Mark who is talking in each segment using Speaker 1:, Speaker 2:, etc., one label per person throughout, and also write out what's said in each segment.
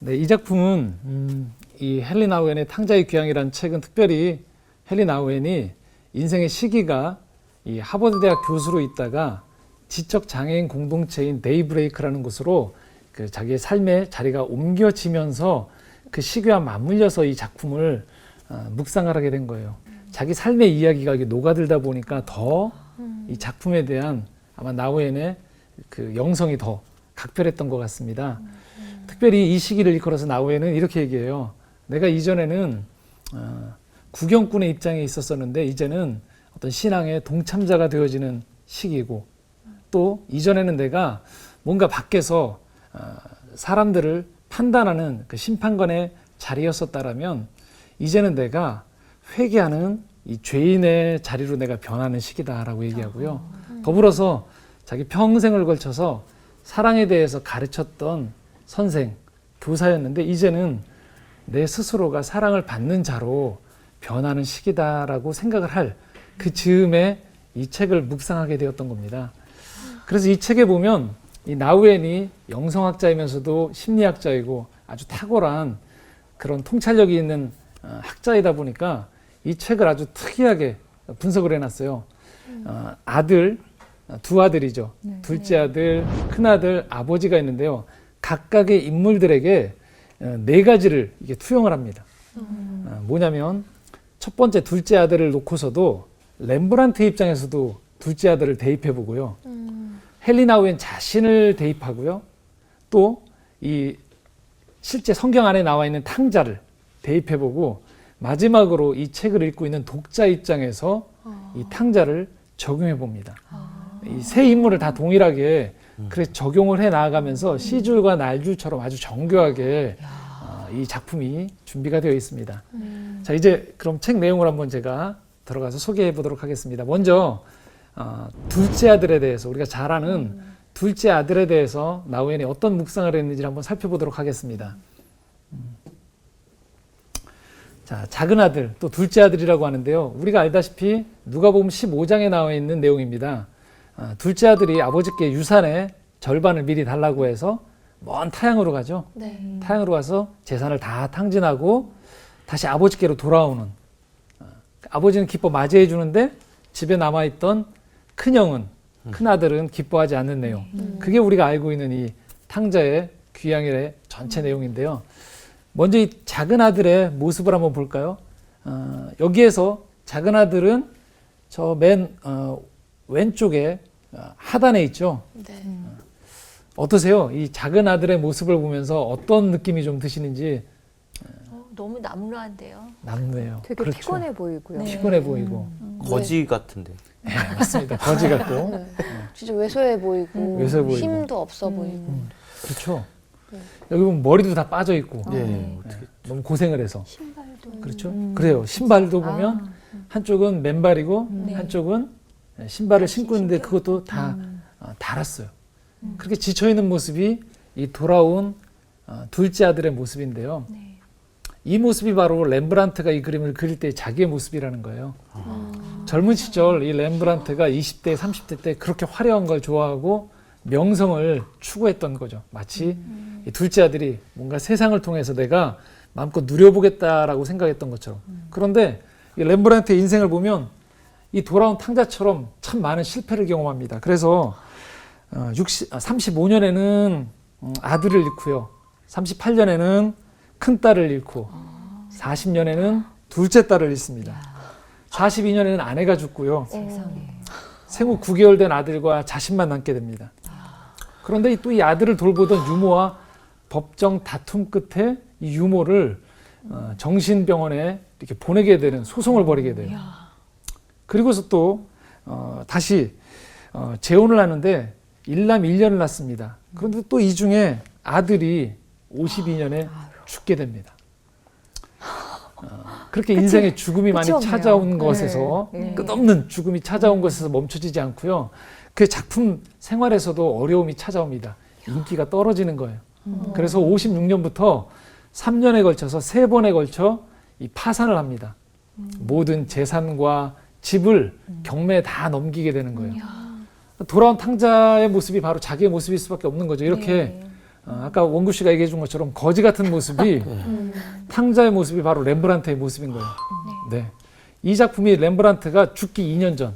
Speaker 1: 네, 이 작품은 이 헨리 나우엔의 탕자의 귀향이라는 책은 특별히 헨리 나우엔이 인생의 시기가 이 하버드 대학 교수로 있다가 지적 장애인 공동체인 데이브레이크라는 곳으로 그 자기의 삶의 자리가 옮겨지면서 그 시기와 맞물려서 이 작품을 묵상을 하게 된 거예요. 자기 삶의 이야기가 이게 녹아들다 보니까 더 이 작품에 대한 아마 나우엔의 그 영성이 더 각별했던 것 같습니다. 특별히 이 시기를 일컬어서 나우엔은 이렇게 얘기해요. 내가 이전에는 구경꾼의 입장에 있었었는데 이제는 어떤 신앙의 동참자가 되어지는 시기고, 또 이전에는 내가 뭔가 밖에서 사람들을 판단하는 그 심판관의 자리였었다라면 이제는 내가 회개하는 이 죄인의 자리로 내가 변하는 시기다라고 얘기하고요. 더불어서 자기 평생을 걸쳐서 사랑에 대해서 가르쳤던 선생, 교사였는데 이제는 내 스스로가 사랑을 받는 자로 변하는 시기다라고 생각을 할 그 즈음에 이 책을 묵상하게 되었던 겁니다. 그래서 이 책에 보면 이 나우엔이 영성학자이면서도 심리학자이고 아주 탁월한 그런 통찰력이 있는 학자이다 보니까 이 책을 아주 특이하게 분석을 해놨어요. 아들, 두 아들이죠. 네, 둘째 아들, 큰아들, 아버지가 있는데요. 각각의 인물들에게 네 가지를 이게 투영을 합니다. 뭐냐면 첫 번째 둘째 아들을 놓고서도 렘브란트 입장에서도 둘째 아들을 대입해 보고요. 헨리 나우엔 자신을 대입하고요. 또 이 실제 성경 안에 나와 있는 탕자를 대입해 보고 마지막으로 이 책을 읽고 있는 독자 입장에서 이 탕자를 적용해 봅니다. 이 세 인물을 다 동일하게 그래서 적용을 해 나아가면서 시줄과 날줄처럼 아주 정교하게 이 작품이 준비가 되어 있습니다. 자, 이제 그럼 책 내용을 한번 제가 들어가서 소개해 보도록 하겠습니다. 먼저 둘째 아들에 대해서, 우리가 잘 아는 둘째 아들에 대해서 나우엔이 어떤 묵상을 했는지를 한번 살펴보도록 하겠습니다. 자, 작은 아들, 또 둘째 아들이라고 하는데요. 우리가 알다시피 누가복음 15장에 나와 있는 내용입니다. 둘째 아들이 아버지께 유산의 절반을 미리 달라고 해서 먼 타향으로 가죠. 네. 타향으로 가서 재산을 다 탕진하고 다시 아버지께로 돌아오는, 아버지는 기뻐 맞이해 주는데 집에 남아있던 큰형은, 큰아들은 기뻐하지 않는 내용. 그게 우리가 알고 있는 이 탕자의 귀향의 전체 내용인데요. 먼저 이 작은 아들의 모습을 한번 볼까요? 여기에서 작은 아들은 저 맨 왼쪽에 하단에 있죠. 네. 어떠세요? 이 작은 아들의 모습을 보면서 어떤 느낌이 좀 드시는지.
Speaker 2: 너무 남루한데요.
Speaker 1: 남루해요.
Speaker 3: 되게
Speaker 1: 그렇죠.
Speaker 3: 피곤해 보이고요.
Speaker 2: 네.
Speaker 1: 피곤해 보이고.
Speaker 4: 거지 같은데.
Speaker 1: 네, 맞습니다. 거지 같고.
Speaker 2: 네. 진짜 왜소해 보이고,
Speaker 1: 왜소해 보이고.
Speaker 2: 힘도 없어 보이고.
Speaker 1: 그렇죠. 여기 보면 머리도 다 빠져 있고.
Speaker 4: 네.
Speaker 1: 너무 고생을 해서.
Speaker 2: 신발도.
Speaker 1: 그렇죠. 그래요. 신발도 보면 한쪽은 맨발이고 한쪽은 신발을 신고 있는데 그것도 다 닳았어요. 그렇게 지쳐있는 모습이 이 돌아온 둘째 아들의 모습인데요.
Speaker 2: 네.
Speaker 1: 이 모습이 바로 렘브란트가 이 그림을 그릴 때 자기의 모습이라는 거예요. 젊은 시절 이 렘브란트가 20대, 30대 때 그렇게 화려한 걸 좋아하고 명성을 추구했던 거죠. 마치 이 둘째 아들이 뭔가 세상을 통해서 내가 마음껏 누려보겠다라고 생각했던 것처럼. 그런데 이 렘브란트의 인생을 보면 이 돌아온 탕자처럼 참 많은 실패를 경험합니다. 그래서 35년에는 아들을 잃고요. 38년에는 큰딸을 잃고 40년에는 둘째 딸을 잃습니다. 42년에는 아내가 죽고요. 생후 9개월 된 아들과 자신만 남게 됩니다. 그런데 또 이 아들을 돌보던 유모와 법정 다툼 끝에 이 유모를 정신병원에 이렇게 보내게 되는, 소송을 벌이게 돼요. 그리고서 또 다시 재혼을 하는데 일남 1년을 낳습니다. 그런데 또 이 중에 아들이 52년에 죽게 됩니다. 그렇게 인생의 죽음이 많이
Speaker 3: 없네요.
Speaker 1: 찾아온 것에서
Speaker 3: 네.
Speaker 1: 끝없는 죽음이 찾아온 것에서 멈춰지지 않고요. 그 작품 생활에서도 어려움이 찾아옵니다. 인기가 떨어지는 거예요. 그래서 56년부터 3년에 걸쳐서 3번에 걸쳐 이 파산을 합니다. 모든 재산과 집을 경매에 다 넘기게 되는 거예요. 돌아온 탕자의 모습이 바로 자기의 모습일 수밖에 없는 거죠. 이렇게 아까 원구 씨가 얘기해 준 것처럼 거지 같은 모습이 탕자의 모습이 바로 렘브란트의 모습인 거예요. 네. 이 작품이 렘브란트가 죽기 2년 전,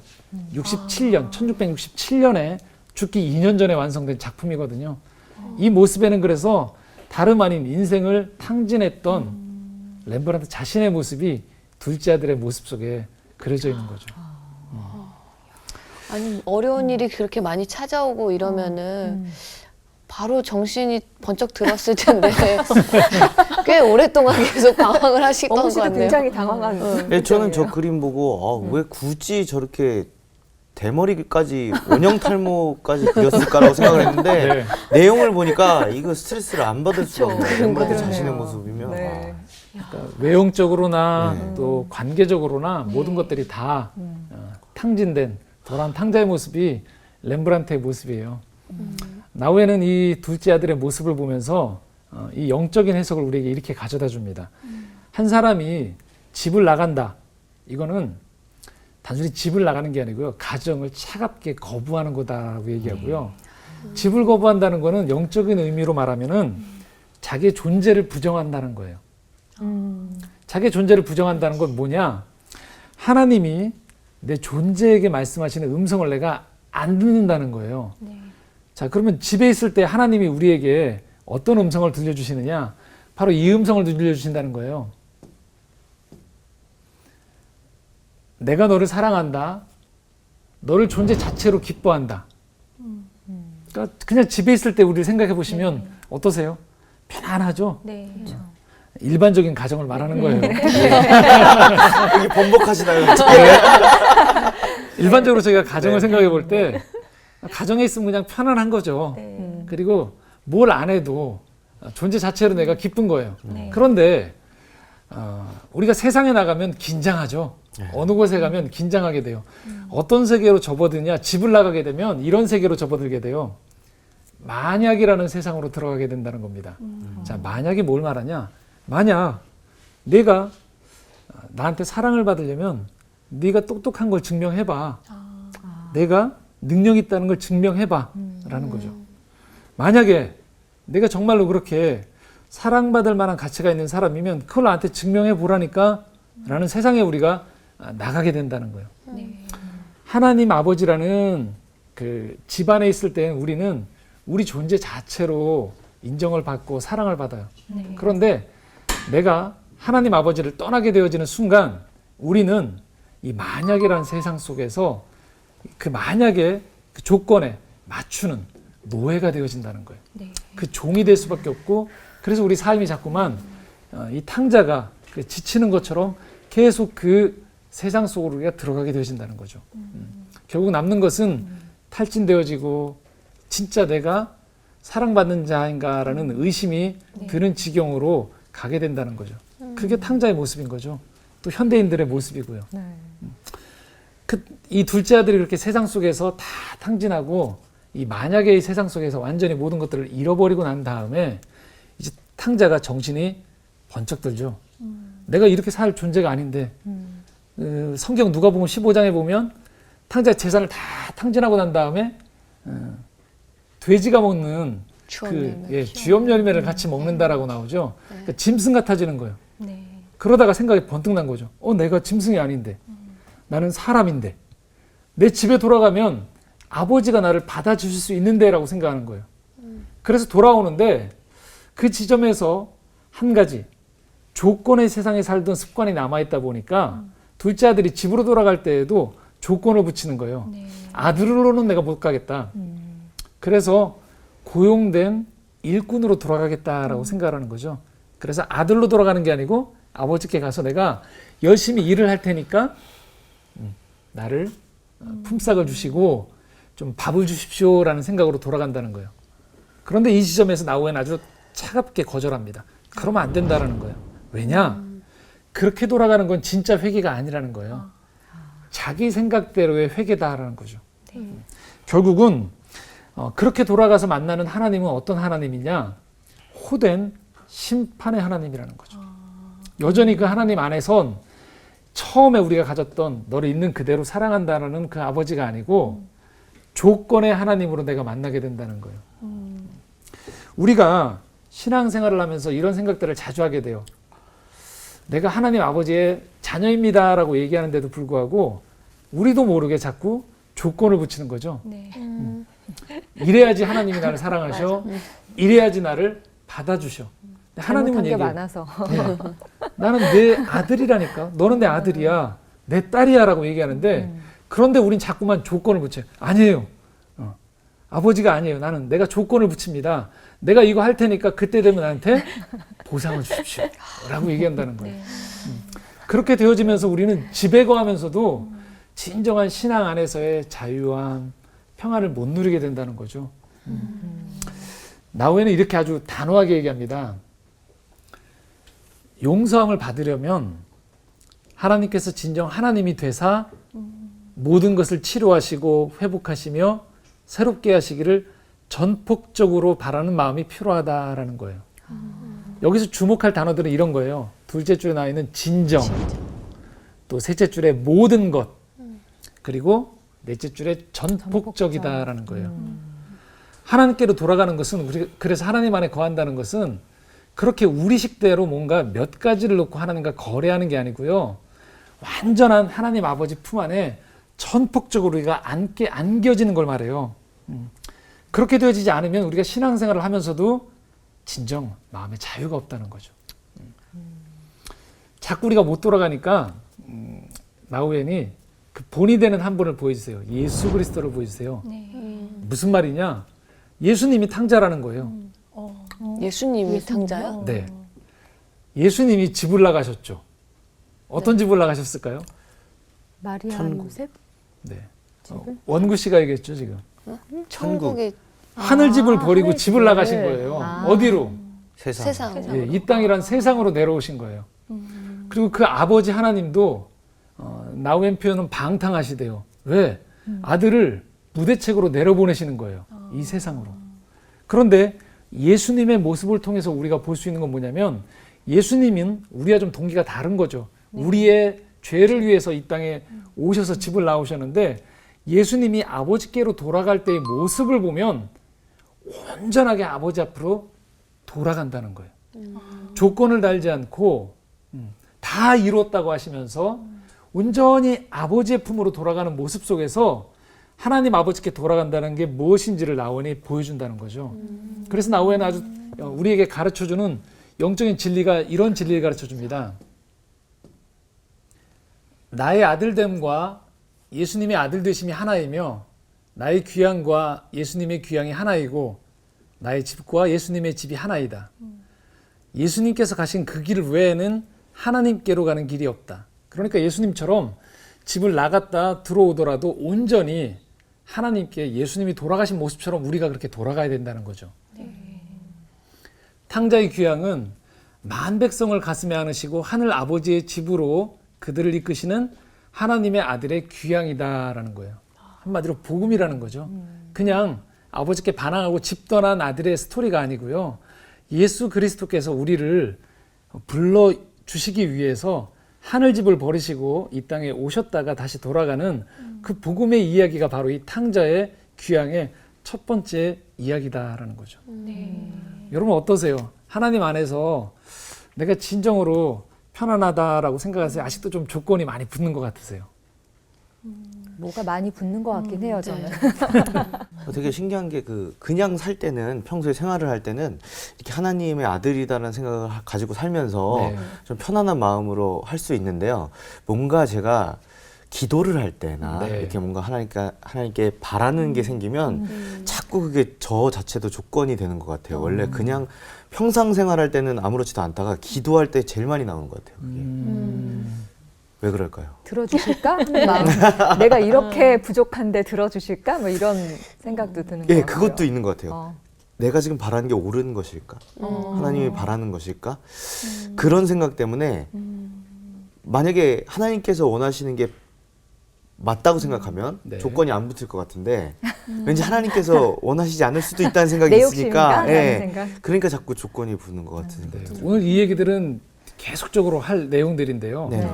Speaker 1: 67년, 1667년에 죽기 2년 전에 완성된 작품이거든요. 이 모습에는 그래서 다름 아닌 인생을 탕진했던 렘브란트 자신의 모습이 둘째 아들의 모습 속에 그려져 있는 거죠.
Speaker 2: 아니 어려운 일이 그렇게 많이 찾아오고 이러면은 바로 정신이 번쩍 들었을 텐데 꽤 오랫동안 계속 방황을 하시던 것
Speaker 3: 원구 씨도
Speaker 2: 같네요.
Speaker 3: 굉장히 당황한.
Speaker 4: 네, 저는 저 그림 보고 왜 굳이 저렇게 대머리까지 원형 탈모까지 그렸을까라고 생각을 했는데
Speaker 1: 네.
Speaker 4: 내용을 보니까 이거 스트레스를 안 받을 수가 없네요. 렘브란트
Speaker 3: 그러네요.
Speaker 4: 자신의 모습이면.
Speaker 3: 네.
Speaker 1: 그러니까 외형적으로나
Speaker 4: 네.
Speaker 1: 또 관계적으로나 모든 것들이 다 탕진된 도란 탕자의 모습이 렘브란트의 모습이에요. 나우에는 이 둘째 아들의 모습을 보면서 이 영적인 해석을 우리에게 이렇게 가져다 줍니다. 한 사람이 집을 나간다. 이거는 단순히 집을 나가는 게 아니고요. 가정을 차갑게 거부하는 거다라고 얘기하고요. 집을 거부한다는 거는 영적인 의미로 말하면은 자기의 존재를 부정한다는 거예요. 자기의 존재를 부정한다는 건 뭐냐? 하나님이 내 존재에게 말씀하시는 음성을 내가 안 듣는다는 거예요. 자, 그러면 집에 있을 때 하나님이 우리에게 어떤 음성을 들려주시느냐? 바로 이 음성을 들려주신다는 거예요. 내가 너를 사랑한다. 너를 존재 자체로 기뻐한다. 그러니까 그냥 집에 있을 때 우리 생각해 보시면 어떠세요? 편안하죠?
Speaker 2: 네.
Speaker 1: 일반적인 가정을 말하는 거예요.
Speaker 4: 여기 번복하시나요?
Speaker 1: 일반적으로 저희가 가정을
Speaker 4: 네.
Speaker 1: 생각해 볼 때 가정에 있으면 그냥 편안한 거죠. 그리고 뭘 안 해도 존재 자체로 내가 기쁜 거예요. 그런데 우리가 세상에 나가면 긴장하죠. 어느 곳에 가면 긴장하게 돼요. 어떤 세계로 접어드냐? 집을 나가게 되면 이런 세계로 접어들게 돼요. 만약이라는 세상으로 들어가게 된다는 겁니다. 자, 만약이 뭘 말하냐? 만약 내가 나한테 사랑을 받으려면 네가 똑똑한 걸 증명해봐. 내가 능력 있다는 걸 증명해봐. 라는 거죠. 만약에 내가 정말로 그렇게 사랑받을 만한 가치가 있는 사람이면 그걸 나한테 증명해 보라니까 라는 세상에 우리가 나가게 된다는 거예요. 하나님 아버지라는 그 집안에 있을 때는 우리는 우리 존재 자체로 인정을 받고 사랑을 받아요. 그런데 내가 하나님 아버지를 떠나게 되어지는 순간 우리는 이 만약이라는 세상 속에서 그 만약의 그 조건에 맞추는 노예가 되어진다는 거예요. 그 종이 될 수밖에 없고 그래서 우리 삶이 자꾸만 이 탕자가 그 지치는 것처럼 계속 그 세상 속으로 우리가 들어가게 되어진다는 거죠. 결국 남는 것은 탈진되어지고 진짜 내가 사랑받는 자인가라는 의심이 드는 지경으로 가게 된다는 거죠. 그게 탕자의 모습인 거죠. 또 현대인들의 모습이고요. 이 둘째 아들이 그렇게 세상 속에서 다 탕진하고 이 만약의 세상 속에서 완전히 모든 것들을 잃어버리고 난 다음에 이제 탕자가 정신이 번쩍 들죠. 내가 이렇게 살 존재가 아닌데 성경 누가복음 15장에 보면 탕자 재산을 다 탕진하고 난 다음에 돼지가 먹는 주염 열매를 같이 먹는다라고 나오죠. 그러니까 짐승 같아지는 거예요. 그러다가 생각이 번뜩 난 거죠. 내가 짐승이 아닌데 나는 사람인데 내 집에 돌아가면 아버지가 나를 받아주실 수 있는데 라고 생각하는 거예요. 그래서 돌아오는데 그 지점에서 한 가지 조건의 세상에 살던 습관이 남아있다 보니까 둘째 아들이 집으로 돌아갈 때에도 조건을 붙이는 거예요. 아들로는 내가 못 가겠다. 그래서 고용된 일꾼으로 돌아가겠다라고 생각하는 거죠. 그래서 아들로 돌아가는 게 아니고 아버지께 가서 내가 열심히 일을 할 테니까 나를 품삯을 주시고 좀 밥을 주십시오라는 생각으로 돌아간다는 거예요. 그런데 이 지점에서 나우에는 아주 차갑게 거절합니다. 그러면 안 된다라는 거예요. 왜냐? 그렇게 돌아가는 건 진짜 회개가 아니라는 거예요. 자기 생각대로의 회개다라는 거죠. 결국은 그렇게 돌아가서 만나는 하나님은 어떤 하나님이냐? 호된 심판의 하나님이라는 거죠. 여전히 그 하나님 안에선 처음에 우리가 가졌던 너를 있는 그대로 사랑한다라는 그 아버지가 아니고 조건의 하나님으로 내가 만나게 된다는 거예요. 우리가 신앙생활을 하면서 이런 생각들을 자주 하게 돼요. 내가 하나님 아버지의 자녀입니다라고 얘기하는데도 불구하고 우리도 모르게 자꾸 조건을 붙이는 거죠.
Speaker 3: 네.
Speaker 1: 이래야지 하나님이 나를 사랑하셔. 이래야지 나를 받아주셔. 근데 하나님은
Speaker 3: 잘못한 게
Speaker 1: 얘기해요.
Speaker 3: 많아서.
Speaker 1: 네. 나는 내 아들이라니까. 너는 내 아들이야. 내 딸이야라고 얘기하는데 그런데 우린 자꾸만 조건을 붙여요. 아니에요. 아버지가 아니에요. 나는 내가 조건을 붙입니다. 내가 이거 할 테니까 그때 되면 나한테 보상을 주십시오. 라고 얘기한다는 거예요. 그렇게 되어지면서 우리는 지배거하면서도 진정한 신앙 안에서의 자유함, 평안을 못 누리게 된다는 거죠. 나우에는 이렇게 아주 단호하게 얘기합니다. 용서함을 받으려면 하나님께서 진정 하나님이 되사 모든 것을 치료하시고 회복하시며 새롭게 하시기를 전폭적으로 바라는 마음이 필요하다라는 거예요. 여기서 주목할 단어들은 이런 거예요. 둘째 줄에 나와 있는 진정, 또 셋째 줄에 모든 것, 그리고 넷째 줄에 전폭적이다라는 거예요. 하나님께로 돌아가는 것은 그래서 하나님 안에 거한다는 것은 그렇게 우리식대로 뭔가 몇 가지를 놓고 하나님과 거래하는 게 아니고요. 완전한 하나님 아버지 품 안에 전폭적으로 우리가 안겨지는 걸 말해요. 그렇게 되어지지 않으면 우리가 신앙생활을 하면서도 진정 마음의 자유가 없다는 거죠. 자꾸 우리가 못 돌아가니까 나우엔이 그 본이 되는 한 분을 보여주세요. 예수 그리스도를 보여주세요.
Speaker 3: 네.
Speaker 1: 무슨 말이냐? 예수님이 탕자라는 거예요.
Speaker 2: 예수님이 탕자요?
Speaker 1: 네. 예수님이 집을 나가셨죠. 어떤 집을 나가셨을까요?
Speaker 3: 마리아
Speaker 4: 천국.
Speaker 3: 요셉?
Speaker 1: 네.
Speaker 3: 집을?
Speaker 1: 원구 씨가 얘기했죠, 지금.
Speaker 2: 천국의
Speaker 1: 하늘집을 버리고
Speaker 3: 하늘집을.
Speaker 1: 집을 나가신 거예요.
Speaker 3: 아.
Speaker 1: 어디로?
Speaker 2: 세상.
Speaker 1: 예, 이 땅이란 세상으로 내려오신 거예요. 그리고 그 아버지 하나님도 나우엔 표현은 방탕하시대요. 왜? 아들을 무대책으로 내려보내시는 거예요. 이 세상으로. 그런데 예수님의 모습을 통해서 우리가 볼 수 있는 건 뭐냐면 예수님은 우리와 좀 동기가 다른 거죠. 우리의 죄를 위해서 이 땅에 오셔서 집을 나오셨는데 예수님이 아버지께로 돌아갈 때의 모습을 보면 온전하게 아버지 앞으로 돌아간다는 거예요. 조건을 달지 않고 다 이뤘다고 하시면서 온전히 아버지의 품으로 돌아가는 모습 속에서 하나님 아버지께 돌아간다는 게 무엇인지를 나우엔이 보여준다는 거죠. 그래서 나우엔은 아주 우리에게 가르쳐주는 영적인 진리가 이런 진리를 가르쳐줍니다. 나의 아들됨과 예수님의 아들되심이 하나이며 나의 귀향과 예수님의 귀향이 하나이고 나의 집과 예수님의 집이 하나이다. 예수님께서 가신 그 길 외에는 하나님께로 가는 길이 없다. 그러니까 예수님처럼 집을 나갔다 들어오더라도 온전히 하나님께 예수님이 돌아가신 모습처럼 우리가 그렇게 돌아가야 된다는 거죠. 탕자의 귀향은 만 백성을 가슴에 안으시고 하늘 아버지의 집으로 그들을 이끄시는 하나님의 아들의 귀향이다라는 거예요. 한마디로 복음이라는 거죠. 그냥 아버지께 반항하고 집 떠난 아들의 스토리가 아니고요. 예수 그리스도께서 우리를 불러주시기 위해서 하늘집을 버리시고 이 땅에 오셨다가 다시 돌아가는 그 복음의 이야기가 바로 이 탕자의 귀향의 첫 번째 이야기다라는 거죠. 여러분 어떠세요? 하나님 안에서 내가 진정으로 편안하다라고 생각하세요? 아직도 좀 조건이 많이 붙는 것 같으세요?
Speaker 3: 뭐가 많이 붙는 것 같긴 해요, 저는.
Speaker 4: 되게 신기한 게 그냥 살 때는 평소에 생활을 할 때는 이렇게 하나님의 아들이다라는 생각을 가지고 살면서
Speaker 1: 네.
Speaker 4: 좀 편안한 마음으로 할 수 있는데요. 뭔가 제가 기도를 할 때나
Speaker 1: 네.
Speaker 4: 이렇게 뭔가 하나님께 바라는 게 생기면 자꾸 그게 저 자체도 조건이 되는 것 같아요. 원래 그냥 평상 생활할 때는 아무렇지도 않다가 기도할 때 제일 많이 나오는 것 같아요. 그게. 왜 그럴까요?
Speaker 3: 들어주실까? 하는 마음. 내가 이렇게 부족한데 들어주실까? 뭐 이런 생각도 드는 것
Speaker 4: 예,
Speaker 3: 같아요.
Speaker 4: 그것도 있는 것 같아요.
Speaker 3: 어.
Speaker 4: 내가 지금 바라는 게 옳은 것일까? 하나님이 바라는 것일까? 그런 생각 때문에 만약에 하나님께서 원하시는 게 맞다고 생각하면
Speaker 1: 네.
Speaker 4: 조건이 안 붙을 것 같은데 왠지 하나님께서 원하시지 않을 수도 있다는 생각이
Speaker 3: 내
Speaker 4: 있으니까
Speaker 3: 욕심인가? 라는 생각.
Speaker 4: 그러니까 자꾸 조건이 붙는 것 같은
Speaker 1: 네.
Speaker 4: 생각이
Speaker 1: 오늘 이 얘기들은 계속적으로 할 내용들인데요.
Speaker 4: 네.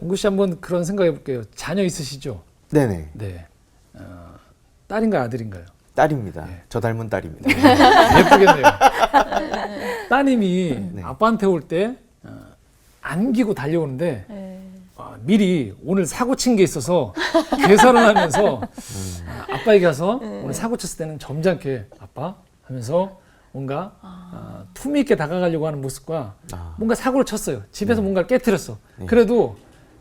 Speaker 1: 옹구 씨 한번 그런 생각해 볼게요. 자녀 있으시죠?
Speaker 4: 네네.
Speaker 1: 네. 딸인가요, 아들인가요?
Speaker 4: 딸입니다.
Speaker 1: 네.
Speaker 4: 저 닮은 딸입니다.
Speaker 1: 예쁘겠네요. 따님이
Speaker 4: 네.
Speaker 1: 아빠한테 올 때 안기고 달려오는데 미리 오늘 사고 친 게 있어서 계산을 하면서 아빠에게 가서 오늘 사고 쳤을 때는 점잖게 아빠 하면서 뭔가 품위 있게 다가가려고 하는 모습과 뭔가 사고를 쳤어요. 집에서 뭔가를 깨트렸어. 그래도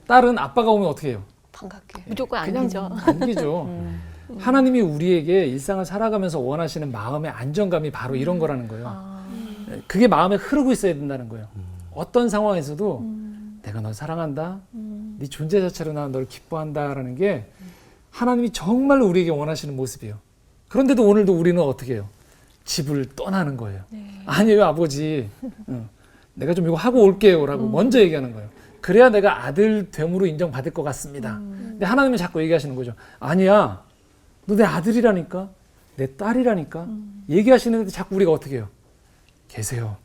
Speaker 1: 딸은 아빠가 오면 어떻게 해요?
Speaker 2: 반갑게.
Speaker 5: 무조건
Speaker 1: 그냥
Speaker 5: 안기죠.
Speaker 1: 안기죠. 하나님이 우리에게 일상을 살아가면서 원하시는 마음의 안정감이 바로 이런 거라는 거예요. 그게 마음에 흐르고 있어야 된다는 거예요. 어떤 상황에서도 내가 널 사랑한다. 네 존재 자체로 나 널 기뻐한다라는 게 하나님이 정말로 우리에게 원하시는 모습이에요. 그런데도 오늘도 우리는 어떻게 해요? 집을 떠나는 거예요. 아니에요, 아버지. 내가 좀 이거 하고 올게요. 라고 먼저 얘기하는 거예요. 그래야 내가 아들 됨으로 인정받을 것 같습니다. 근데 하나님은 자꾸 얘기하시는 거죠. 아니야. 너 내 아들이라니까. 내 딸이라니까. 얘기하시는데 자꾸 우리가 어떻게 해요? 계세요.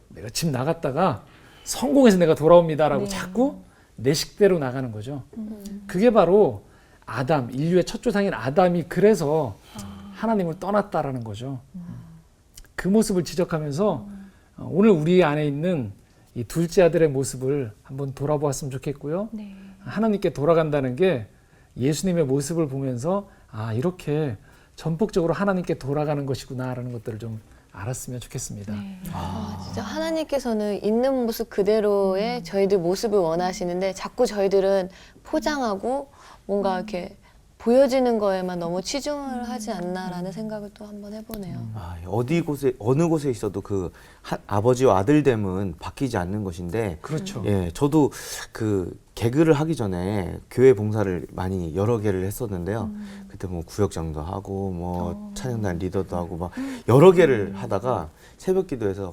Speaker 1: 내가 집 나갔다가 성공해서 내가 돌아옵니다라고 자꾸 내 식대로 나가는 거죠. 그게 바로 아담, 인류의 첫 조상인 아담이 그래서 하나님을 떠났다라는 거죠. 그 모습을 지적하면서 오늘 우리 안에 있는 이 둘째 아들의 모습을 한번 돌아보았으면 좋겠고요. 하나님께 돌아간다는 게 예수님의 모습을 보면서 아, 이렇게 전폭적으로 하나님께 돌아가는 것이구나라는 것들을 좀 알았으면 좋겠습니다.
Speaker 2: 진짜 하나님께서는 있는 모습 그대로의 저희들 모습을 원하시는데 자꾸 저희들은 포장하고 뭔가 이렇게 보여지는 거에만 너무 치중을 하지 않나라는 생각을 또 한번 해보네요.
Speaker 4: 어느 곳에 있어도 그 아버지와 아들됨은 바뀌지 않는 것인데,
Speaker 1: 그렇죠.
Speaker 4: 예, 저도 그 개그를 하기 전에 교회 봉사를 많이 여러 개를 했었는데요. 그때 뭐 구역장도 하고 뭐 찬양단 리더도 하고 막 여러 개를 하다가 새벽 기도에서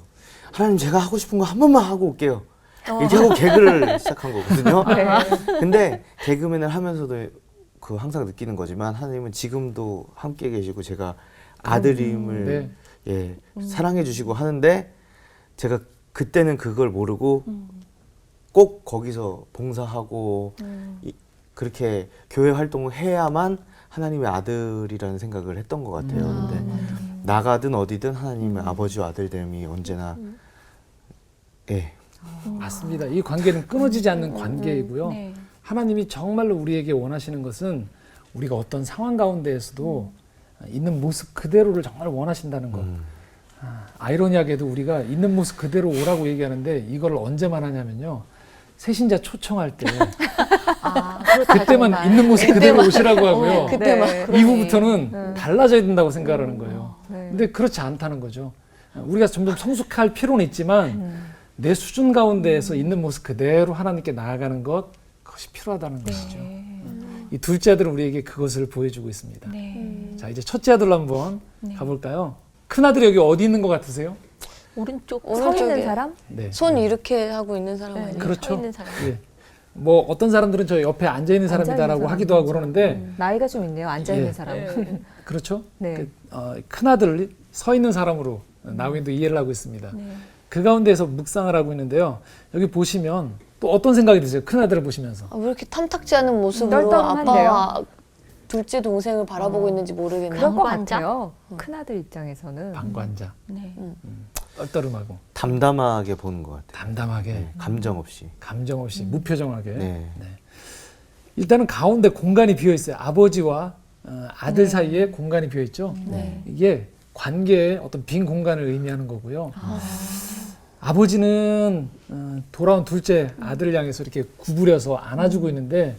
Speaker 4: 하나님 제가 하고 싶은 거 한 번만 하고 올게요. 이렇게 하고 개그를 시작한 거거든요. 근데 개그맨을 하면서도 그 항상 느끼는 거지만 하나님은 지금도 함께 계시고 제가 아들임을 사랑해 주시고 하는데 제가 그때는 그걸 모르고 꼭 거기서 봉사하고 그렇게 교회 활동을 해야만 하나님의 아들이라는 생각을 했던 것 같아요. 근데 나가든 어디든 하나님의 아버지와 아들됨이 언제나
Speaker 1: 맞습니다. 이 관계는 끊어지지 않는 관계이고요.
Speaker 5: 네.
Speaker 1: 하나님이 정말로 우리에게 원하시는 것은 우리가 어떤 상황 가운데에서도 있는 모습 그대로를 정말 원하신다는 것. 아이러니하게도 우리가 있는 모습 그대로 오라고 얘기하는데 이걸 언제만 하냐면요. 새신자 초청할 때 그때만
Speaker 3: 정말.
Speaker 1: 있는 모습 그대로 오시라고 하고요.
Speaker 2: 그때만.
Speaker 1: 이후부터는 달라져야 된다고 생각하는 거예요.
Speaker 3: 네.
Speaker 1: 근데 그렇지 않다는 거죠. 우리가 점점 성숙할 필요는 있지만 내 수준 가운데에서 있는 모습 그대로 하나님께 나아가는 것, 그것이 필요하다는 것이죠. 이 둘째 아들은 우리에게 그것을 보여주고 있습니다. 자, 이제 첫째 아들로 한번 가볼까요? 큰 아들이 여기 어디 있는 것 같으세요?
Speaker 5: 오른쪽
Speaker 3: 서 있는
Speaker 2: 오른쪽에
Speaker 3: 사람?
Speaker 1: 네.
Speaker 2: 손 이렇게 하고 있는 사람 아니에요?
Speaker 1: 그렇죠.
Speaker 5: 서 있는 사람.
Speaker 1: 예. 뭐 어떤 사람들은 저 옆에 앉아 있는 사람이다라고
Speaker 3: 사람.
Speaker 1: 하기도 하고 그러는데
Speaker 3: 나이가 좀 있네요. 앉아 있는
Speaker 1: 예.
Speaker 3: 사람.
Speaker 1: 그렇죠.
Speaker 3: 네.
Speaker 1: 큰 아들 서 있는 사람으로 나우인도 이해를 하고 있습니다. 그 가운데에서 묵상을 하고 있는데요. 여기 보시면 또 어떤 생각이 드세요? 큰 아들을 보시면서.
Speaker 2: 왜 이렇게 탐탁지 않은 모습으로
Speaker 3: 떨떠름한데요?
Speaker 2: 아빠와 둘째 동생을 바라보고 있는지 모르겠네요.
Speaker 3: 그럴 것
Speaker 5: 방관자?
Speaker 3: 같아요. 큰 아들 입장에서는.
Speaker 1: 방관자,
Speaker 5: 네.
Speaker 1: 떨떠름하고
Speaker 4: 담담하게 보는 것 같아요.
Speaker 1: 담담하게,
Speaker 4: 네, 감정 없이.
Speaker 1: 감정 없이 무표정하게.
Speaker 4: 네.
Speaker 1: 일단은 가운데 공간이 비어 있어요. 아버지와 아들 사이에 공간이 비어 있죠. 이게 관계의 어떤 빈 공간을 의미하는 거고요. 아버지는 돌아온 둘째 아들을 향해서 이렇게 구부려서 안아주고 있는데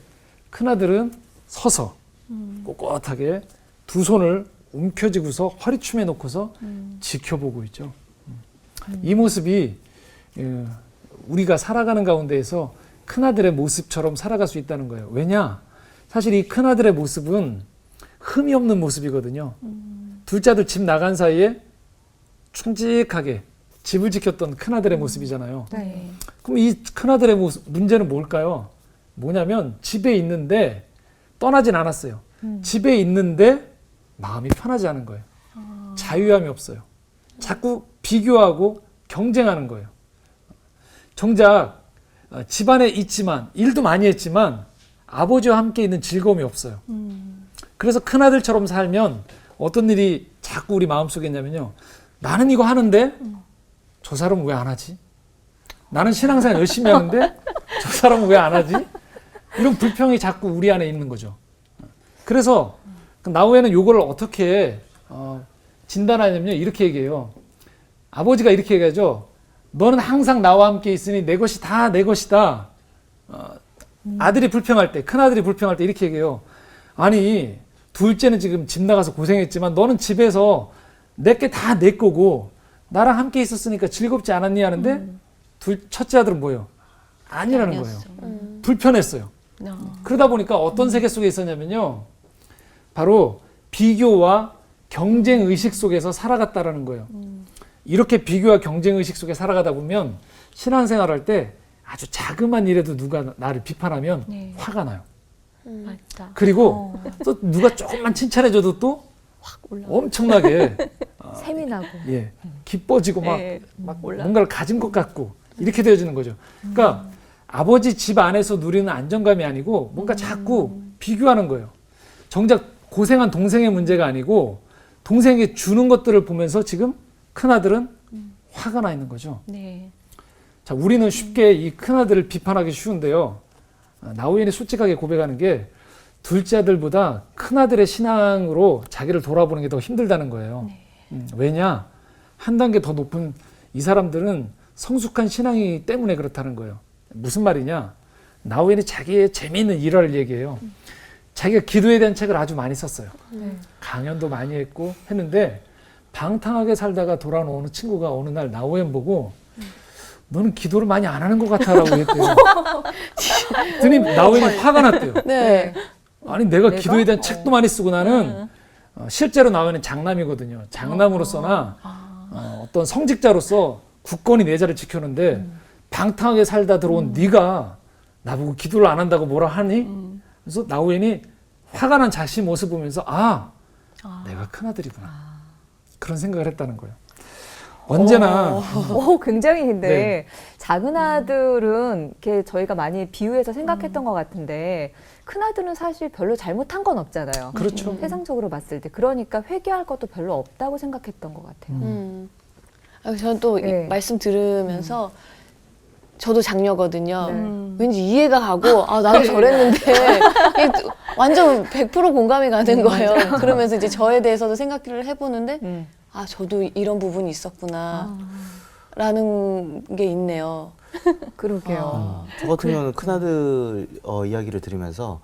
Speaker 1: 큰 아들은 서서 꼿꼿하게 두 손을 움켜쥐고서 허리춤에 놓고서 지켜보고 있죠. 이 모습이 우리가 살아가는 가운데에서 큰아들의 모습처럼 살아갈 수 있다는 거예요. 왜냐? 사실 이 큰아들의 모습은 흠이 없는 모습이거든요. 둘째 아들 집 나간 사이에 충직하게 집을 지켰던 큰아들의 모습이잖아요.
Speaker 3: 네.
Speaker 1: 그럼 이 큰아들의 모습, 문제는 뭘까요? 뭐냐면 집에 있는데 떠나진 않았어요. 집에 있는데 마음이 편하지 않은 거예요. 자유함이 없어요. 자꾸 비교하고 경쟁하는 거예요. 정작 집안에 있지만 일도 많이 했지만 아버지와 함께 있는 즐거움이 없어요. 그래서 큰아들처럼 살면 어떤 일이 자꾸 우리 마음속에 있냐면요. 나는 이거 하는데 저 사람은 왜 안 하지? 나는 신앙생활 열심히 하는데 저 사람은 왜 안 하지? 이런 불평이 자꾸 우리 안에 있는 거죠. 그래서 나우에는 요거를 어떻게 진단하냐면요. 이렇게 얘기해요. 아버지가 이렇게 얘기하죠. 너는 항상 나와 함께 있으니 내 것이 다 내 것이다. 아들이 불평할 때, 큰아들이 불평할 때 이렇게 얘기해요. 아니, 둘째는 지금 집 나가서 고생했지만 너는 집에서 내게 다 내 거고 나랑 함께 있었으니까 즐겁지 않았니 하는데 첫째 아들은 뭐예요? 아니라는 거예요. 불편했어요. 그러다 보니까 어떤 세계 속에 있었냐면요. 바로 비교와 경쟁 의식 속에서 살아갔다라는 거예요. 이렇게 비교와 경쟁 의식 속에 살아가다 보면 신앙생활 할 때 아주 자그만 일에도 누가 나를 비판하면
Speaker 3: 네.
Speaker 1: 화가 나요.
Speaker 3: 맞다.
Speaker 1: 그리고 또 누가 조금만 칭찬해줘도 또
Speaker 3: 확 올라.
Speaker 1: 엄청나게
Speaker 3: 셈이 나고.
Speaker 1: 예, 기뻐지고 막,
Speaker 3: 네,
Speaker 1: 막
Speaker 3: 올라.
Speaker 1: 뭔가를 가진 것 같고 이렇게 되어지는 거죠. 그러니까 아버지 집 안에서 누리는 안정감이 아니고 뭔가 자꾸 비교하는 거예요. 정작 고생한 동생의 문제가 아니고 동생에게 주는 것들을 보면서 지금 큰아들은 화가 나 있는 거죠.
Speaker 3: 네.
Speaker 1: 자, 우리는 쉽게 이 큰아들을 비판하기 쉬운데요. 나우엔이 솔직하게 고백하는 게 둘째 아들보다 큰아들의 신앙으로 자기를 돌아보는 게 더 힘들다는 거예요. 왜냐? 한 단계 더 높은 이 사람들은 성숙한 신앙이 때문에 그렇다는 거예요. 무슨 말이냐? 나우엔이 자기의 재미있는 일화를 얘기해요. 자기가 기도에 대한 책을 아주 많이 썼어요. 강연도 많이 했고 했는데 방탕하게 살다가 돌아온 어느 친구가 어느 날 나우엔 보고 너는 기도를 많이 안 하는 것 같아라고 했대요. 그랬더니 나우엔이 화가 났대요.
Speaker 2: 네.
Speaker 1: 아니 내가 기도에 대한 책도 많이 쓰고 나는 실제로 나우엔은 장남이거든요. 장남으로서나 어떤 성직자로서 굳건히 내 자리를 지켰는데 방탕하게 살다 들어온 네가 나보고 기도를 안 한다고 뭐라 하니? 그래서 나우엔이 화가 난 자신 모습 보면서 내가 큰아들이구나. 그런 생각을 했다는 거예요. 언제나
Speaker 3: 굉장히 근데
Speaker 1: 네.
Speaker 3: 작은 아들은 이렇게 저희가 많이 비유해서 생각했던 것 같은데 큰 아들은 사실 별로 잘못한 건 없잖아요.
Speaker 1: 그렇죠.
Speaker 3: 세상적으로 봤을 때 그러니까 회개할 것도 별로 없다고 생각했던 것 같아요.
Speaker 2: 저는 또
Speaker 3: 네.
Speaker 2: 말씀 들으면서 저도 장녀거든요.
Speaker 3: 네.
Speaker 2: 왠지 이해가 가고 나도 저랬는데 이게 완전 100% 공감이 가는 거예요. 그러면서 이제 저에 대해서도 생각을 해보는데 저도 이런 부분이 있었구나 라는 게 있네요.
Speaker 3: 그러게요.
Speaker 4: 저 같은 경우는 큰아들 이야기를 들으면서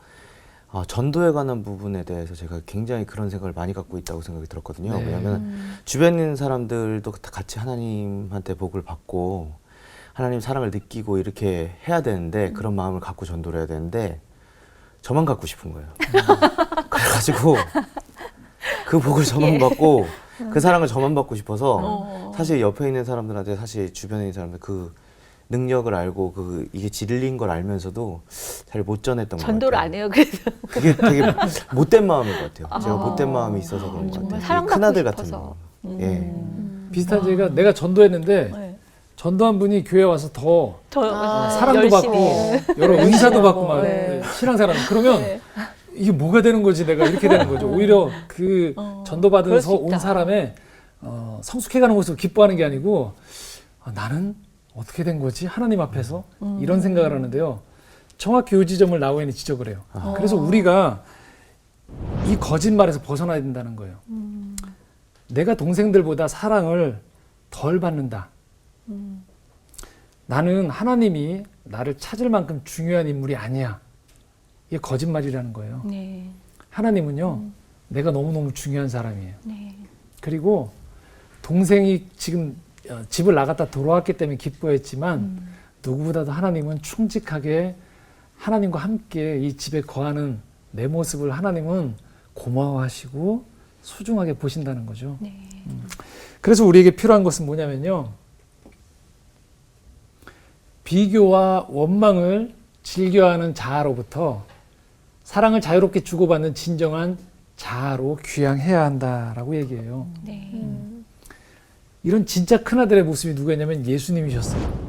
Speaker 4: 전도에 관한 부분에 대해서 제가 굉장히 그런 생각을 많이 갖고 있다고 생각이 들었거든요.
Speaker 1: 네.
Speaker 4: 왜냐하면 주변에 있는 사람들도 다 같이 하나님한테 복을 받고 하나님 사랑을 느끼고 이렇게 해야 되는데 그런 마음을 갖고 전도를 해야 되는데 저만 갖고 싶은 거예요. 그래가지고 그 복을 저만 받고 그 사랑을 저만 받고 싶어서 사실 옆에 있는 사람들한테 사실 주변에 있는 사람들 그 능력을 알고 이게 진리인 걸 알면서도 잘 못 전했던 것 같아요.
Speaker 5: 전도를 안 해요. 그래서
Speaker 4: 그게 되게 못된 마음인 것 같아요. 제가 못된 마음이 있어서 그런 것
Speaker 5: 정말
Speaker 4: 같아요.
Speaker 5: 사랑받고
Speaker 4: 큰아들 같은
Speaker 5: 싶어서.
Speaker 4: 마음. 예.
Speaker 1: 비슷한 얘기가 내가 전도했는데
Speaker 5: 네.
Speaker 1: 전도한 분이 교회 와서 더
Speaker 5: 더
Speaker 1: 사랑도 받고 여러 은사도 받고 막
Speaker 2: 네.
Speaker 1: 신앙생활 그러면 이게 뭐가 되는 거지 내가 이렇게 되는 거죠. 오히려 그 전도받은
Speaker 5: 그럴 수
Speaker 1: 온
Speaker 5: 있다.
Speaker 1: 사람의 성숙해가는 모습을 기뻐하는 게 아니고 나는 어떻게 된 거지 하나님 앞에서 이런 생각을 하는데요. 정확히 이 지점을 나우엔이 지적을 해요. 그래서 우리가 이 거짓말에서 벗어나야 된다는 거예요. 내가 동생들보다 사랑을 덜 받는다. 나는 하나님이 나를 찾을 만큼 중요한 인물이 아니야. 이게 거짓말이라는 거예요.
Speaker 5: 네.
Speaker 1: 하나님은요, 내가 너무너무 중요한 사람이에요.
Speaker 5: 네.
Speaker 1: 그리고 동생이 지금 집을 나갔다 돌아왔기 때문에 기뻐했지만 누구보다도 하나님은 충직하게 하나님과 함께 이 집에 거하는 내 모습을 하나님은 고마워하시고 소중하게 보신다는 거죠.
Speaker 5: 네.
Speaker 1: 그래서 우리에게 필요한 것은 뭐냐면요. 비교와 원망을 즐겨하는 자아로부터 사랑을 자유롭게 주고받는 진정한 자아로 귀향해야 한다라고 얘기해요.
Speaker 5: 네.
Speaker 1: 이런 진짜 큰아들의 모습이 누구였냐면 예수님이셨어요.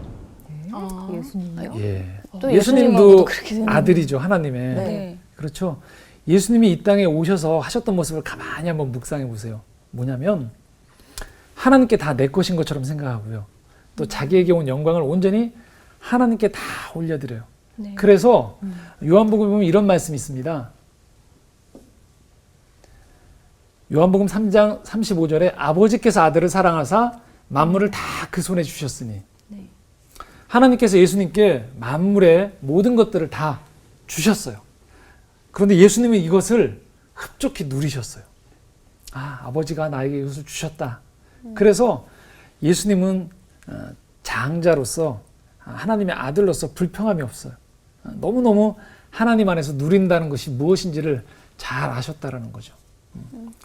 Speaker 3: 예수님요?
Speaker 1: 예.
Speaker 2: 또
Speaker 1: 예수님도
Speaker 2: 예수님하고도 그렇게 되는
Speaker 1: 아들이죠, 하나님의.
Speaker 2: 네.
Speaker 5: 네.
Speaker 1: 그렇죠. 예수님이 이 땅에 오셔서 하셨던 모습을 가만히 한번 묵상해 보세요. 뭐냐면 하나님께 다 내 것인 것처럼 생각하고요. 또 자기에게 온 영광을 온전히 하나님께 다 올려드려요.
Speaker 2: 네.
Speaker 1: 그래서 요한복음에 보면 이런 말씀이 있습니다. 요한복음 3장 35절에 아버지께서 아들을 사랑하사 만물을 다 그 손에 주셨으니
Speaker 2: 네.
Speaker 1: 하나님께서 예수님께 만물의 모든 것들을 다 주셨어요. 그런데 예수님은 이것을 흡족히 누리셨어요. 아, 아버지가 나에게 이것을 주셨다. 그래서 예수님은 장자로서 하나님의 아들로서 불평함이 없어요. 너무너무 하나님 안에서 누린다는 것이 무엇인지를 잘 아셨다라는 거죠.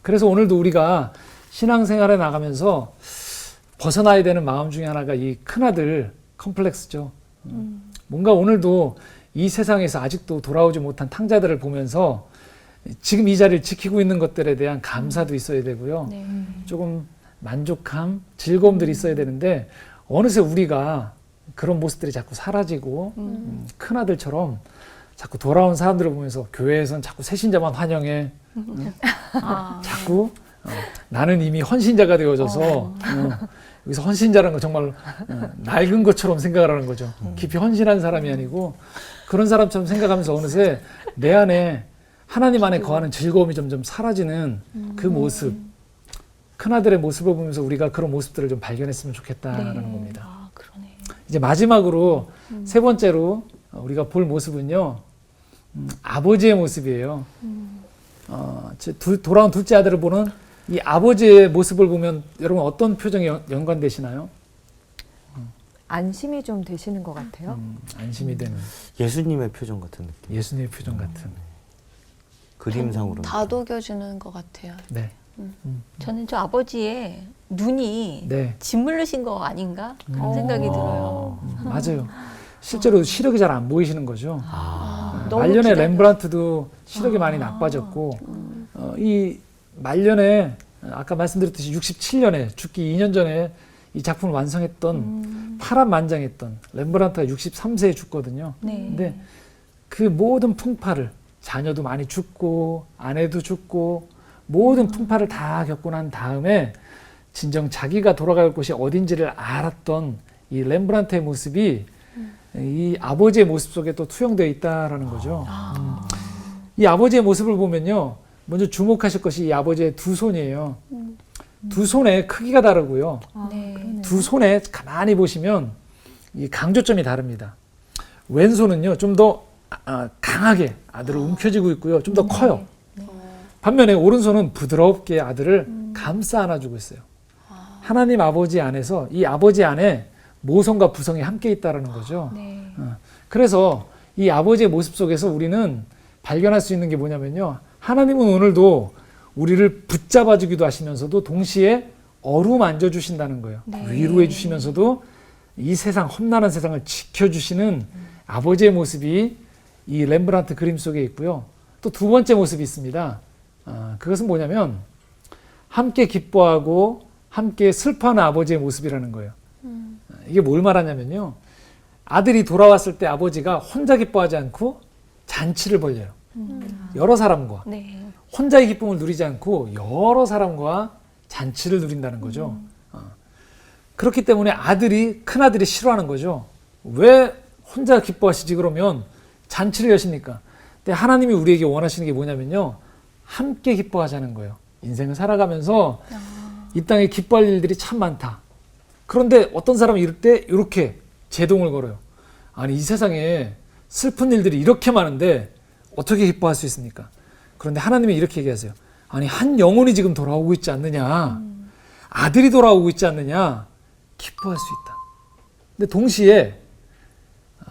Speaker 1: 그래서 오늘도 우리가 신앙생활에 나가면서 벗어나야 되는 마음 중에 하나가 이 큰아들 컴플렉스죠. 뭔가 오늘도 이 세상에서 아직도 돌아오지 못한 탕자들을 보면서 지금 이 자리를 지키고 있는 것들에 대한 감사도 있어야 되고요.
Speaker 2: 네.
Speaker 1: 조금 만족함, 즐거움들이 있어야 되는데 어느새 우리가 그런 모습들이 자꾸 사라지고 큰아들처럼 자꾸 돌아온 사람들을 보면서 교회에선 자꾸 새신자만 환영해. 자꾸 나는 이미 헌신자가 되어져서 여기서 헌신자라는 거 정말 낡은 것처럼 생각을 하는 거죠. 깊이 헌신한 사람이 아니고 그런 사람처럼 생각하면서 어느새 내 안에 하나님 안에 거하는 즐거움이 점점 사라지는 그 모습, 큰아들의 모습을 보면서 우리가 그런 모습들을 좀 발견했으면 좋겠다라는 겁니다.
Speaker 2: 아, 그러네.
Speaker 1: 이제 마지막으로 세 번째로 우리가 볼 모습은요, 아버지의 모습이에요. 돌아온 둘째 아들을 보는 이 아버지의 모습을 보면 여러분 어떤 표정이 연관되시나요?
Speaker 3: 안심이 좀 되시는 것 같아요.
Speaker 1: 안심이 되는
Speaker 4: 예수님의 표정 같은 느낌.
Speaker 1: 예수님의 표정 같은.
Speaker 4: 그림상으로.
Speaker 2: 다독여주는 것 같아요.
Speaker 1: 네.
Speaker 5: 저는 저 아버지의 눈이
Speaker 1: 네.
Speaker 5: 짓물르신 거 아닌가 그런 생각이 들어요.
Speaker 1: 맞아요. 실제로 시력이 잘 안 보이시는 거죠.
Speaker 5: 너무
Speaker 1: 말년에
Speaker 5: 기다려.
Speaker 1: 렘브란트도 시력이 많이 나빠졌고 이 말년에 아까 말씀드렸듯이 67년에 죽기 2년 전에 이 작품을 완성했던 파란만장했던 렘브란트가 63세에 죽거든요.
Speaker 5: 네.
Speaker 1: 근데 그 모든 풍파를 자녀도 많이 죽고 아내도 죽고 모든 풍파를 다 겪고 난 다음에 진정 자기가 돌아갈 곳이 어딘지를 알았던 이 렘브란트의 모습이 이 아버지의 모습 속에 또 투영되어 있다라는 거죠. 이 아버지의 모습을 보면요, 먼저 주목하실 것이 이 아버지의 두 손이에요. 두 손의 크기가 다르고요.
Speaker 5: 네.
Speaker 1: 두 손에 가만히 보시면 이 강조점이 다릅니다. 왼손은요, 좀 더 강하게 아들을 움켜쥐고 있고요. 좀 더 커요. 반면에 오른손은 부드럽게 아들을 감싸 안아주고 있어요. 하나님 아버지 안에서 이 아버지 안에 모성과 부성이 함께 있다는 거죠.
Speaker 5: 네.
Speaker 1: 그래서 이 아버지의 모습 속에서 우리는 발견할 수 있는 게 뭐냐면요, 하나님은 오늘도 우리를 붙잡아 주기도 하시면서도 동시에 어루만져 주신다는 거예요.
Speaker 5: 네.
Speaker 1: 위로해 주시면서도 이 세상, 험난한 세상을 지켜주시는 아버지의 모습이 이 렘브란트 그림 속에 있고요. 또 두 번째 모습이 있습니다. 그것은 뭐냐면 함께 기뻐하고 함께 슬퍼하는 아버지의 모습이라는 거예요. 이게 뭘 말하냐면요, 아들이 돌아왔을 때 아버지가 혼자 기뻐하지 않고 잔치를 벌려요. 여러 사람과
Speaker 5: 네.
Speaker 1: 혼자의 기쁨을 누리지 않고 여러 사람과 잔치를 누린다는 거죠. 그렇기 때문에 큰아들이 싫어하는 거죠. 왜 혼자 기뻐하시지 그러면 잔치를 여십니까? 근데 하나님이 우리에게 원하시는 게 뭐냐면요, 함께 기뻐하자는 거예요. 인생을 살아가면서 이 땅에 기뻐할 일들이 참 많다. 그런데 어떤 사람은 이럴 때 이렇게 제동을 걸어요. 아니, 이 세상에 슬픈 일들이 이렇게 많은데 어떻게 기뻐할 수 있습니까? 그런데 하나님이 이렇게 얘기하세요. 아니, 한 영혼이 지금 돌아오고 있지 않느냐. 아들이 돌아오고 있지 않느냐. 기뻐할 수 있다. 근데 동시에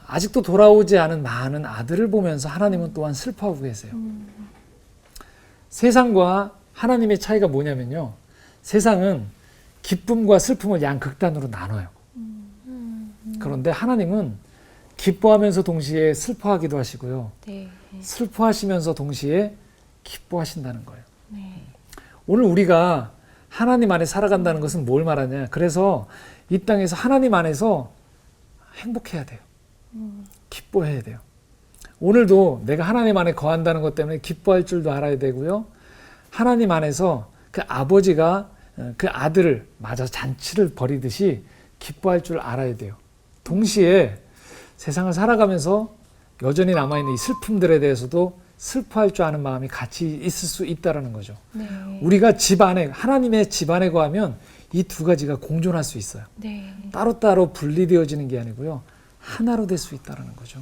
Speaker 1: 아직도 돌아오지 않은 많은 아들을 보면서 하나님은 또한 슬퍼하고 계세요. 세상과 하나님의 차이가 뭐냐면요, 세상은 기쁨과 슬픔을 양극단으로 나눠요. 그런데 하나님은 기뻐하면서 동시에 슬퍼하기도 하시고요.
Speaker 5: 네.
Speaker 1: 슬퍼하시면서 동시에 기뻐하신다는 거예요.
Speaker 5: 네.
Speaker 1: 오늘 우리가 하나님 안에 살아간다는 것은 뭘 말하냐. 그래서 이 땅에서 하나님 안에서 행복해야 돼요. 기뻐해야 돼요. 오늘도 내가 하나님 안에 거한다는 것 때문에 기뻐할 줄도 알아야 되고요. 하나님 안에서 그 아버지가 그 아들을 맞아 잔치를 벌이듯이 기뻐할 줄 알아야 돼요. 동시에 세상을 살아가면서 여전히 남아있는 이 슬픔들에 대해서도 슬퍼할 줄 아는 마음이 같이 있을 수 있다는 거죠.
Speaker 5: 네.
Speaker 1: 우리가 집 안에, 하나님의 집 안에 거하면 이 두 가지가 공존할 수 있어요.
Speaker 5: 네.
Speaker 1: 따로따로 분리되어지는 게 아니고요. 하나로 될 수 있다는 거죠.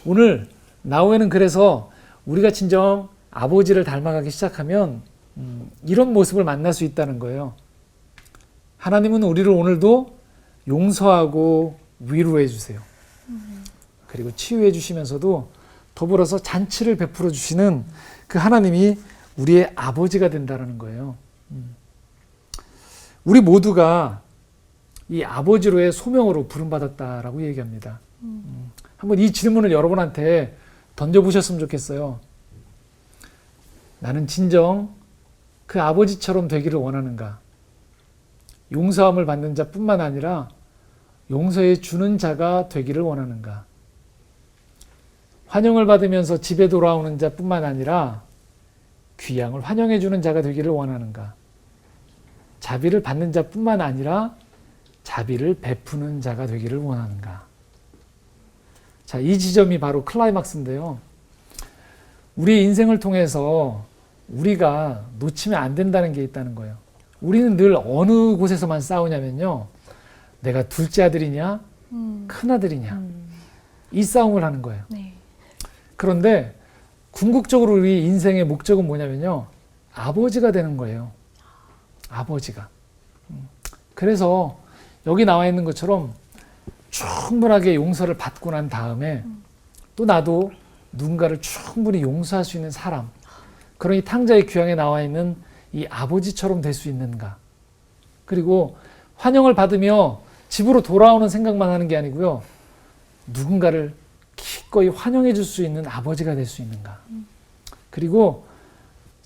Speaker 1: 오늘 나우에는 그래서 우리가 진정 아버지를 닮아가기 시작하면 이런 모습을 만날 수 있다는 거예요. 하나님은 우리를 오늘도 용서하고 위로해 주세요. 그리고 치유해 주시면서도 더불어서 잔치를 베풀어 주시는 그 하나님이 우리의 아버지가 된다는 거예요. 우리 모두가 이 아버지로의 소명으로 부름받았다라고 얘기합니다. 한번 이 질문을 여러분한테 던져보셨으면 좋겠어요. 나는 진정 그 아버지처럼 되기를 원하는가? 용서함을 받는 자뿐만 아니라 용서해 주는 자가 되기를 원하는가? 환영을 받으면서 집에 돌아오는 자뿐만 아니라 귀양을 환영해 주는 자가 되기를 원하는가? 자비를 받는 자뿐만 아니라 자비를 베푸는 자가 되기를 원하는가? 자, 이 지점이 바로 클라이막스인데요. 우리의 인생을 통해서 우리가 놓치면 안 된다는 게 있다는 거예요. 우리는 늘 어느 곳에서만 싸우냐면요. 내가 둘째 아들이냐, 큰 아들이냐. 이 싸움을 하는 거예요.
Speaker 5: 네.
Speaker 1: 그런데 궁극적으로 우리 인생의 목적은 뭐냐면요. 아버지가 되는 거예요. 아버지가. 그래서 여기 나와 있는 것처럼 충분하게 용서를 받고 난 다음에 또 나도 누군가를 충분히 용서할 수 있는 사람, 그런 이 탕자의 귀향에 나와 있는 이 아버지처럼 될 수 있는가. 그리고 환영을 받으며 집으로 돌아오는 생각만 하는 게 아니고요. 누군가를 기꺼이 환영해 줄 수 있는 아버지가 될 수 있는가. 그리고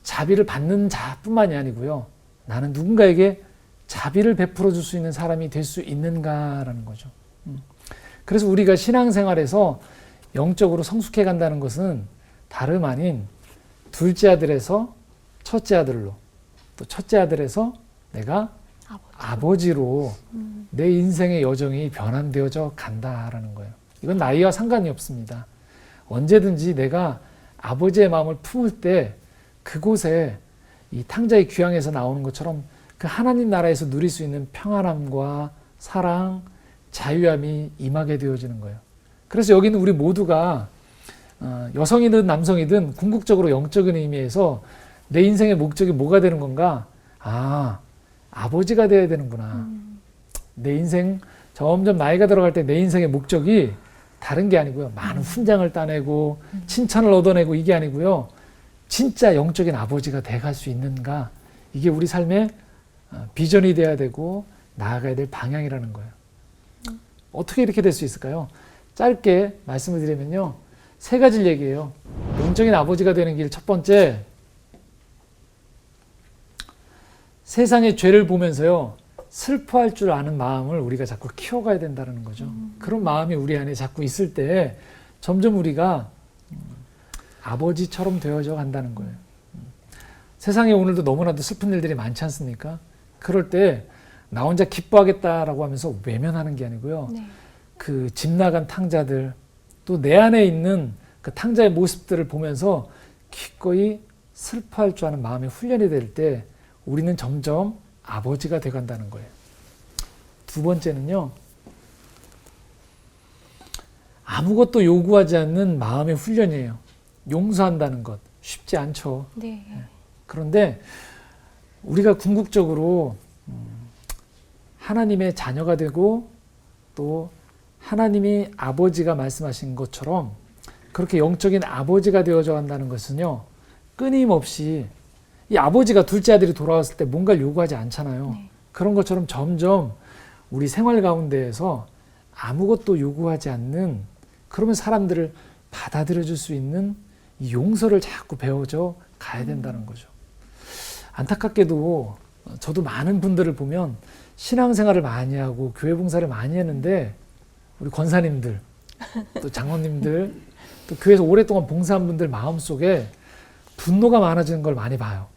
Speaker 1: 자비를 받는 자뿐만이 아니고요. 나는 누군가에게 자비를 베풀어 줄 수 있는 사람이 될 수 있는가라는 거죠. 그래서 우리가 신앙생활에서 영적으로 성숙해 간다는 것은 다름 아닌 둘째 아들에서 첫째 아들로, 또 첫째 아들에서 내가 아버지로 내 인생의 여정이 변환되어져 간다라는 거예요. 이건 나이와 상관이 없습니다. 언제든지 내가 아버지의 마음을 품을 때 그곳에 이 탕자의 귀향에서 나오는 것처럼 그 하나님 나라에서 누릴 수 있는 평안함과 사랑, 자유함이 임하게 되어지는 거예요. 그래서 여기는 우리 모두가 여성이든 남성이든 궁극적으로 영적인 의미에서 내 인생의 목적이 뭐가 되는 건가? 아, 아버지가 되어야 되는구나. 내 인생 점점 나이가 들어갈 때 내 인생의 목적이 다른 게 아니고요. 많은 훈장을 따내고 칭찬을 얻어내고 이게 아니고요. 진짜 영적인 아버지가 돼갈 수 있는가? 이게 우리 삶의 비전이 돼야 되고 나아가야 될 방향이라는 거예요. 어떻게 이렇게 될 수 있을까요? 짧게 말씀을 드리면요. 3가지를 얘기해요. 영적인 아버지가 되는 길 첫 번째, 세상의 죄를 보면서요. 슬퍼할 줄 아는 마음을 우리가 자꾸 키워가야 된다는 거죠. 그런 마음이 우리 안에 자꾸 있을 때 점점 우리가 아버지처럼 되어져 간다는 거예요. 세상에 오늘도 너무나도 슬픈 일들이 많지 않습니까? 그럴 때 나 혼자 기뻐하겠다라고 하면서 외면하는 게 아니고요.
Speaker 5: 네.
Speaker 1: 그 집 나간 탕자들, 또 내 안에 있는 그 탕자의 모습들을 보면서 기꺼이 슬퍼할 줄 아는 마음의 훈련이 될 때 우리는 점점 아버지가 돼간다는 거예요. 두 번째는요. 아무것도 요구하지 않는 마음의 훈련이에요. 용서한다는 것 쉽지 않죠.
Speaker 5: 네.
Speaker 1: 그런데 우리가 궁극적으로 하나님의 자녀가 되고 또 하나님이 아버지가 말씀하신 것처럼 그렇게 영적인 아버지가 되어져 간다는 것은요. 끊임없이 이 아버지가 둘째 아들이 돌아왔을 때 뭔가를 요구하지 않잖아요.
Speaker 5: 네.
Speaker 1: 그런 것처럼 점점 우리 생활 가운데에서 아무것도 요구하지 않는, 그러면 사람들을 받아들여 줄 수 있는 이 용서를 자꾸 배워져 가야 된다는 거죠. 안타깝게도 저도 많은 분들을 보면 신앙생활을 많이 하고 교회 봉사를 많이 했는데 우리 권사님들 또 장로님들 또 교회에서 오랫동안 봉사한 분들 마음속에 분노가 많아지는 걸 많이 봐요.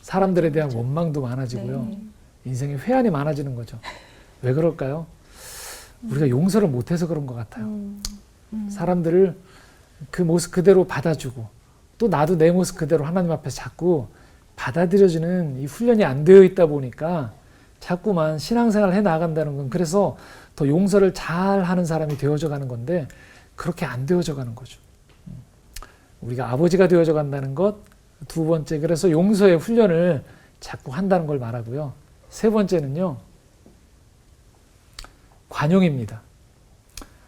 Speaker 1: 사람들에 대한 원망도 많아지고요.
Speaker 5: 네.
Speaker 1: 인생에 회한이 많아지는 거죠. 왜 그럴까요? 우리가 용서를 못해서 그런 것 같아요. 사람들을 그 모습 그대로 받아주고 또 나도 내 모습 그대로 하나님 앞에서 자꾸 받아들여지는 이 훈련이 안 되어 있다 보니까 자꾸만 신앙생활을 해 나간다는 건 그래서 더 용서를 잘 하는 사람이 되어져 가는 건데 그렇게 안 되어져 가는 거죠. 우리가 아버지가 되어져 간다는 것, 두 번째 그래서 용서의 훈련을 자꾸 한다는 걸 말하고요. 세 번째는요. 관용입니다.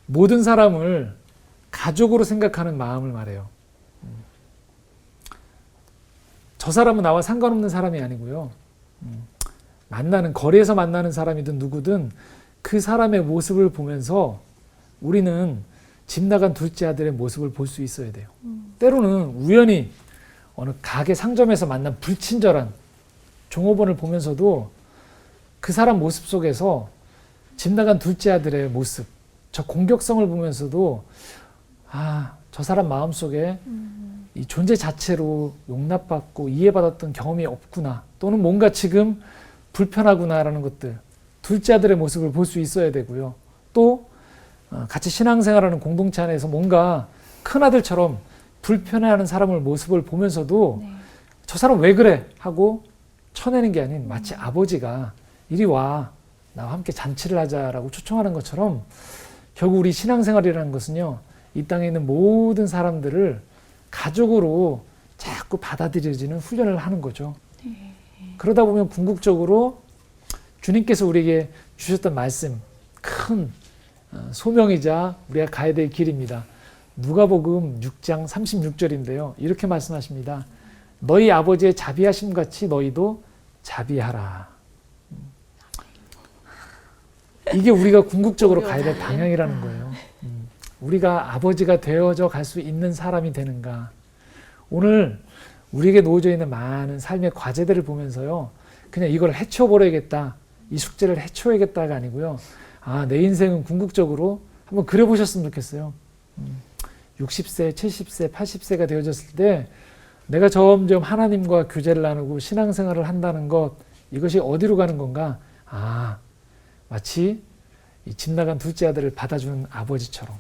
Speaker 1: 모든 사람을 가족으로 생각하는 마음을 말해요. 저 사람은 나와 상관없는 사람이 아니고요. 만나는 거리에서 만나는 사람이든 누구든 그 사람의 모습을 보면서 우리는 집 나간 둘째 아들의 모습을 볼 수 있어야 돼요. 때로는 우연히 어느 가게 상점에서 만난 불친절한 종업원을 보면서도 그 사람 모습 속에서 집 나간 둘째 아들의 모습, 저 공격성을 보면서도 아, 저 사람 마음속에 이 존재 자체로 용납받고 이해받았던 경험이 없구나 또는 뭔가 지금 불편하구나라는 것들 둘째 아들의 모습을 볼 수 있어야 되고요. 또 같이 신앙생활하는 공동체 안에서 뭔가 큰아들처럼 불편해하는 사람의 모습을 보면서도
Speaker 5: 네.
Speaker 1: 저 사람 왜 그래 하고 쳐내는 게 아닌 마치 아버지가 이리 와 나와 함께 잔치를 하자라고 초청하는 것처럼 결국 우리 신앙생활이라는 것은요. 이 땅에 있는 모든 사람들을 가족으로 자꾸 받아들여지는 훈련을 하는 거죠. 그러다 보면 궁극적으로 주님께서 우리에게 주셨던 말씀 큰 소명이자 우리가 가야 될 길입니다. 누가복음 6장 36절인데요. 이렇게 말씀하십니다. 너희 아버지의 자비하심 같이 너희도 자비하라. 이게 우리가 궁극적으로 가야 될 방향이라는 거예요. 우리가 아버지가 되어져 갈 수 있는 사람이 되는가. 오늘 우리에게 놓여져 있는 많은 삶의 과제들을 보면서요. 그냥 이걸 헤쳐버려야겠다. 이 숙제를 헤쳐야겠다가 아니고요. 아, 내 인생은 궁극적으로 한번 그려보셨으면 좋겠어요. 60세, 70세, 80세가 되어졌을 때 내가 점점 하나님과 교제를 나누고 신앙생활을 한다는 것 이것이 어디로 가는 건가? 아, 마치 이 집 나간 둘째 아들을 받아주는 아버지처럼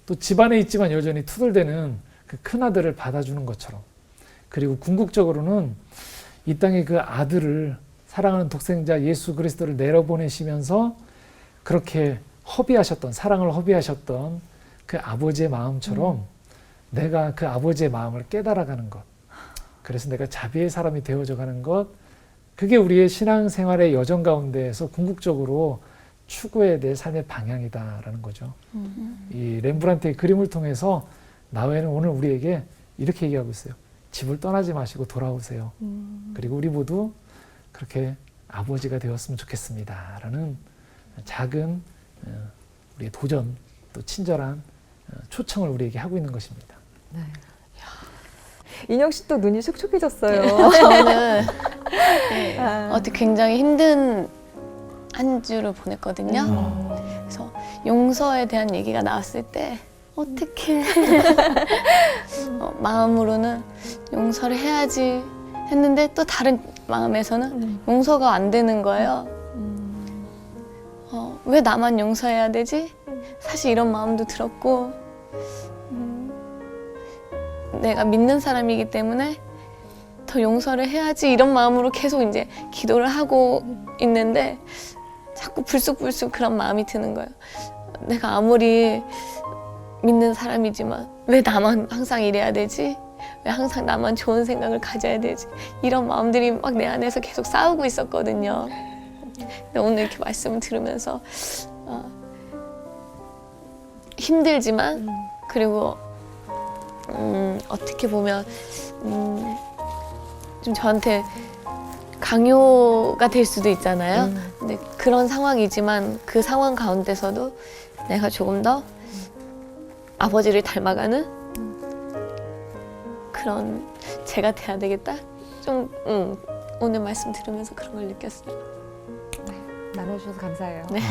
Speaker 1: 또 집안에 있지만 여전히 투덜대는 그 큰아들을 받아주는 것처럼 그리고 궁극적으로는 이 땅에 그 아들을 사랑하는 독생자 예수 그리스도를 내려보내시면서 그렇게 허비하셨던 사랑을 허비하셨던 그 아버지의 마음처럼 내가 그 아버지의 마음을 깨달아가는 것 그래서 내가 자비의 사람이 되어져 가는 것 그게 우리의 신앙생활의 여정 가운데에서 궁극적으로 추구해야 될 삶의 방향이다라는 거죠. 이 렘브란트의 그림을 통해서 나웨는 오늘 우리에게 이렇게 얘기하고 있어요. 집을 떠나지 마시고 돌아오세요. 그리고 우리 모두 그렇게 아버지가 되었으면 좋겠습니다. 라는 작은 우리의 도전 또 친절한 초청을 우리에게 하고 있는 것입니다.
Speaker 3: 네. 인영 씨 또 눈이 촉촉해졌어요.
Speaker 2: 저는 어떻게 굉장히 힘든 한 주를 보냈거든요. 그래서 용서에 대한 얘기가 나왔을 때 어떻게 마음으로는 용서를 해야지 했는데 또 다른 마음에서는 용서가 안 되는 거예요. 왜 나만 용서해야 되지? 사실 이런 마음도 들었고 내가 믿는 사람이기 때문에 더 용서를 해야지 이런 마음으로 계속 이제 기도를 하고 있는데 자꾸 불쑥불쑥 그런 마음이 드는 거예요. 내가 아무리 믿는 사람이지만 왜 나만 항상 이래야 되지? 왜 항상 나만 좋은 생각을 가져야 되지? 이런 마음들이 막 내 안에서 계속 싸우고 있었거든요. 근데 오늘 이렇게 말씀을 들으면서 힘들지만 그리고 어떻게 보면 좀 저한테 강요가 될 수도 있잖아요. 근데 그런 상황이지만 그 상황 가운데서도 내가 조금 더 아버지를 닮아가는 그런 제가 돼야 되겠다. 좀 오늘 말씀 들으면서 그런 걸 느꼈어요.
Speaker 3: 나눠주셔서 감사해요.
Speaker 2: 네.